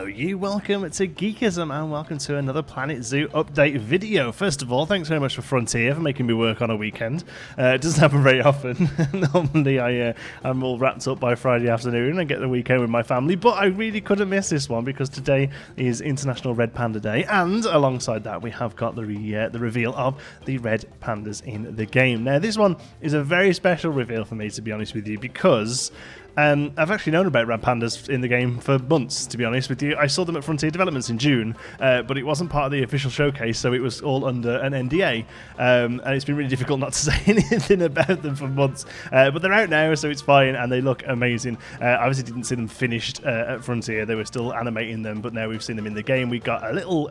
you, welcome to Geekism and welcome to another Planet Zoo update video. First of all, thanks very much for Frontier for making me work on a weekend. It doesn't happen very often. Normally I'm all wrapped up by Friday afternoon and get the weekend with my family, but I really couldn't miss this one because today is International Red Panda Day, and alongside that we have got the reveal of the Red Pandas in the game. Now this one is a very special reveal for me, to be honest with you, because I've actually known about Red Pandas in the game for months, to be honest with you. I saw them at Frontier Developments in June, but it wasn't part of the official showcase, so it was all under an NDA. And it's been really difficult not to say anything about them for months. But they're out now, so it's fine, and they look amazing. I obviously didn't see them finished at Frontier. They were still animating them, but now we've seen them in the game. We got a little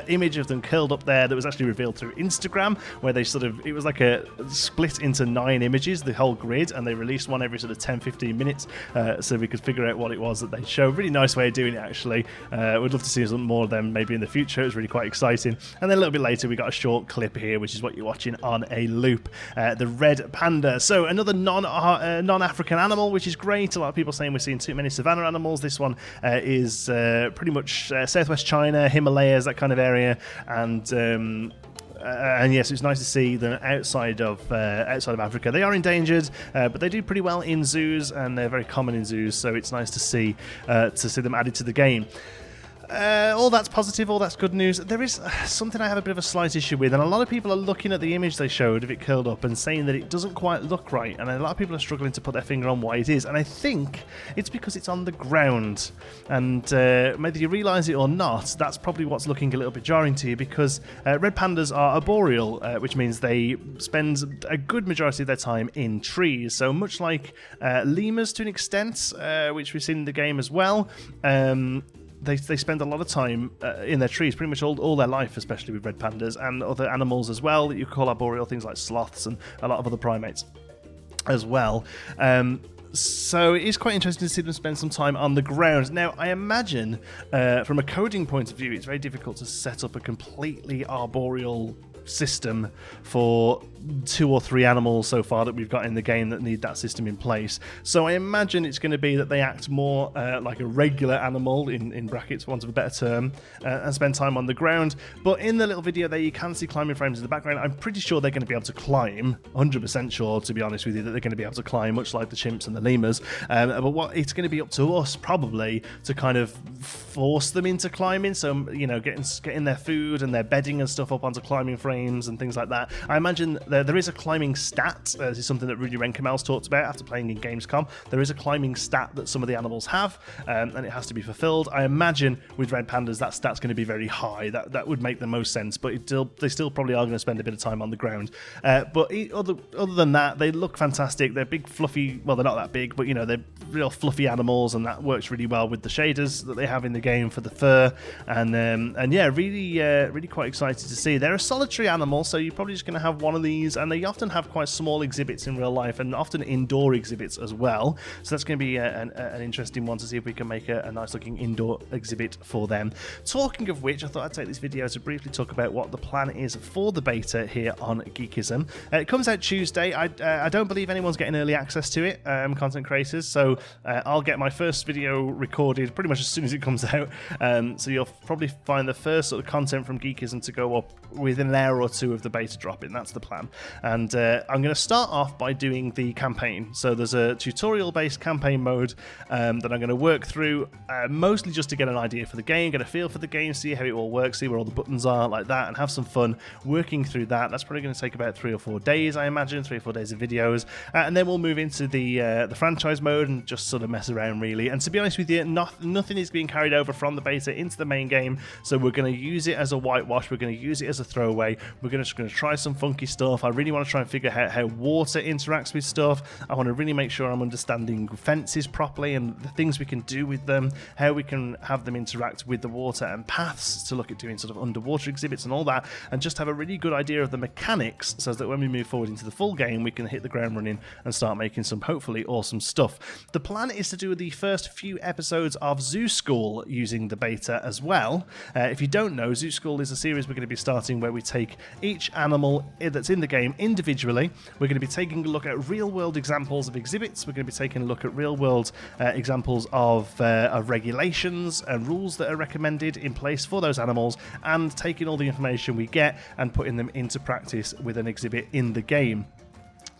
image of them curled up there that was actually revealed through Instagram, where they it was like a split into 9 images, the whole grid, and they released one every sort of 10-15 minutes. So we could figure out what it was that they show. Really nice way of doing it, actually. We'd love to see some more of them maybe in the future. It was really quite exciting. And then a little bit later, we got a short clip here, which is what you're watching on a loop. The Red Panda. So another non-African animal, which is great. A lot of people saying we're seeing too many savanna animals. This one is pretty much southwest China, Himalayas, that kind of area. And yes, it's nice to see them outside of Africa. They are endangered, but they do pretty well in zoos, and they're very common in zoos. So it's nice to see them added to the game. All that's positive, all that's good news. There is something I have a bit of a slight issue with, and a lot of people are looking at the image they showed of it curled up and saying that it doesn't quite look right, and a lot of people are struggling to put their finger on why it is, and I think it's because it's on the ground, and whether you realise it or not, that's probably what's looking a little bit jarring to you, because red pandas are arboreal, which means they spend a good majority of their time in trees, so much like lemurs to an extent, which we've seen in the game as well. They spend a lot of time in their trees, pretty much all their life, especially with red pandas and other animals as well that you call arboreal, things like sloths and a lot of other primates as well. So it is quite interesting to see them spend some time on the ground. Now, I imagine from a coding point of view, it's very difficult to set up a completely arboreal system for 2 or 3 animals so far that we've got in the game that need that system in place. So I imagine it's going to be that they act more like a regular animal, in brackets for want of a better term, and spend time on the ground. But in the little video there, you can see climbing frames in the background. I'm pretty sure they're going to be able to climb, 100% sure, to be honest with you, that they're going to be able to climb, much like the chimps and the lemurs. But what it's going to be up to us, probably, to kind of force them into climbing. So, you know, getting their food and their bedding and stuff up onto climbing frames and things like that. I imagine there is a climbing stat. This is something that Rudy Renkemel's talked about after playing in Gamescom. There is a climbing stat that some of the animals have, and it has to be fulfilled. I imagine with red pandas that stat's going to be very high. That would make the most sense, but they still probably are going to spend a bit of time on the ground. But other than that, they look fantastic. They're big, fluffy. Well, they're not that big, but you know, they're real fluffy animals, and that works really well with the shaders that they have in the game for the fur. And yeah, really quite excited to see. They're a solitary animal, so you're probably just going to have one of these, and they often have quite small exhibits in real life, and often indoor exhibits as well. So that's going to be an interesting one to see if we can make a nice looking indoor exhibit for them. Talking of which, I thought I'd take this video to briefly talk about what the plan is for the beta here on Geekism. It comes out Tuesday. I don't believe anyone's getting early access to it, content creators, so I'll get my first video recorded pretty much as soon as it comes out. So you'll probably find the first sort of content from Geekism to go up within an hour or 2 of the beta dropping. That's the plan. And I'm going to start off by doing the campaign. So there's a tutorial based campaign mode that I'm going to work through, mostly just to get an idea for the game, get a feel for the game, see how it all works, see where all the buttons are, like that, and have some fun working through that. That's probably going to take about 3 or 4 days, I imagine, 3 or 4 days of videos, and then we'll move into the franchise mode and just sort of mess around, really. And to be honest with you, nothing is being carried over from the beta into the main game, so we're going to use it as a whitewash, we're going to use it as a throwaway, we're just going to try some funky stuff. I really want to try and figure out how water interacts with stuff. I want to really make sure I'm understanding fences properly and the things we can do with them, how we can have them interact with the water and paths to look at doing sort of underwater exhibits and all that, and just have a really good idea of the mechanics so that when we move forward into the full game, we can hit the ground running and start making some hopefully awesome stuff. The plan is to do the first few episodes of Zoo School using the beta as well. If you don't know, Zoo School is a series we're going to be starting where we take take each animal that's in the game individually. We're going to be taking a look at real-world examples of exhibits. We're going to be taking a look at real-world examples of regulations and rules that are recommended in place for those animals, and taking all the information we get and putting them into practice with an exhibit in the game.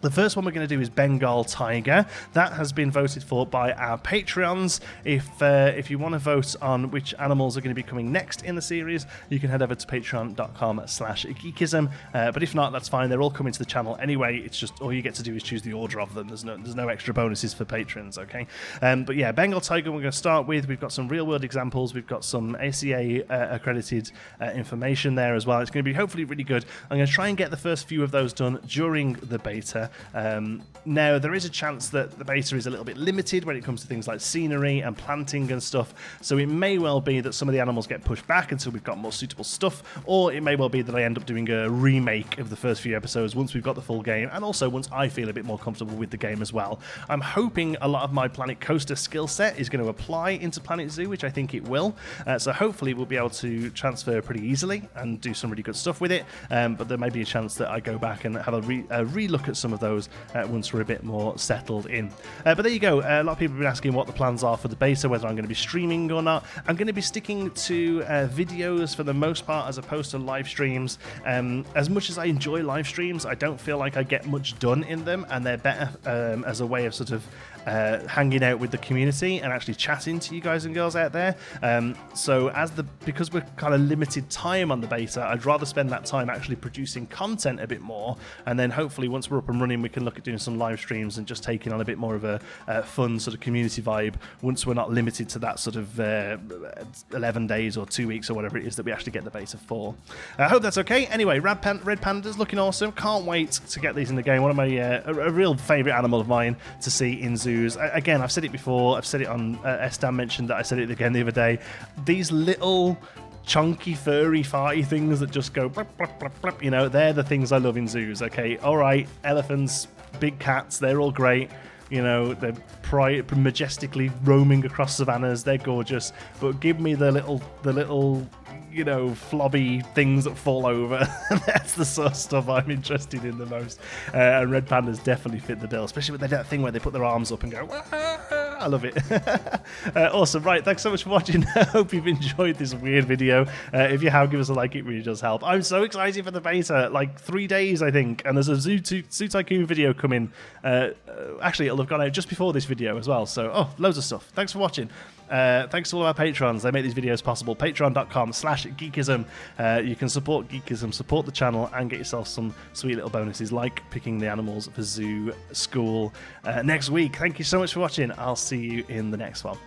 The first one we're going to do is Bengal Tiger. That has been voted for by our Patreons. If you want to vote on which animals are going to be coming next in the series, you can head over to patreon.com/geekism. But if not, that's fine. They're all coming to the channel anyway. It's just all you get to do is choose the order of them. There's no extra bonuses for patrons, okay? But yeah, Bengal Tiger we're going to start with. We've got some real-world examples. We've got some ACA accredited information there as well. It's going to be hopefully really good. I'm going to try and get the first few of those done during the beta. Now, there is a chance that the beta is a little bit limited when it comes to things like scenery and planting and stuff, so it may well be that some of the animals get pushed back until we've got more suitable stuff, or it may well be that I end up doing a remake of the first few episodes once we've got the full game, and also once I feel a bit more comfortable with the game as well. I'm hoping a lot of my Planet Coaster skill set is going to apply into Planet Zoo, which I think it will, so hopefully we'll be able to transfer pretty easily and do some really good stuff with it, but there may be a chance that I go back and have a re-look at some of those once we're a bit more settled in. But there you go. A lot of people have been asking what the plans are for the beta, whether I'm going to be streaming or not. I'm going to be sticking to videos for the most part as opposed to live streams. As much as I enjoy live streams, I don't feel like I get much done in them, and they're better as a way of sort of hanging out with the community and actually chatting to you guys and girls out there. So because we're kind of limited time on the beta, I'd rather spend that time actually producing content a bit more, and then hopefully once we're up and running we can look at doing some live streams and just taking on a bit more of a fun sort of community vibe once we're not limited to that sort of 11 days or 2 weeks or whatever it is that we actually get the beta for. I hope that's okay. Anyway, Red Pandas looking awesome. Can't wait to get these in the game. One of my a real favourite animal of mine to see in zoos. Again, I've said it before. I've said it on Estan mentioned that I said it again the other day. These little chunky, furry, farty things that just go blop, blop, blop, blop, you know, they're the things I love in zoos. Okay, all right, elephants, big cats, they're all great. You know, they're majestically roaming across savannas. They're gorgeous, but give me the little, you know, flobby things that fall over. That's the sort of stuff I'm interested in the most. And Red Pandas definitely fit the bill, especially with that thing where they put their arms up and go, "Wah!" I love it. Awesome. Right, thanks so much for watching. I hope you've enjoyed this weird video. If you have, give us a like. It really does help. I'm so excited for the beta. Like 3 days, I think. And there's a Zoo Tycoon video coming. Actually, it'll have gone out just before this video as well. So, loads of stuff. Thanks for watching. Thanks to all of our patrons. They make these videos possible. Patreon.com/geekism. You can support Geekism, support the channel, and get yourself some sweet little bonuses like picking the animals for zoo school next week. Thank you so much for watching. I'll see you in the next one.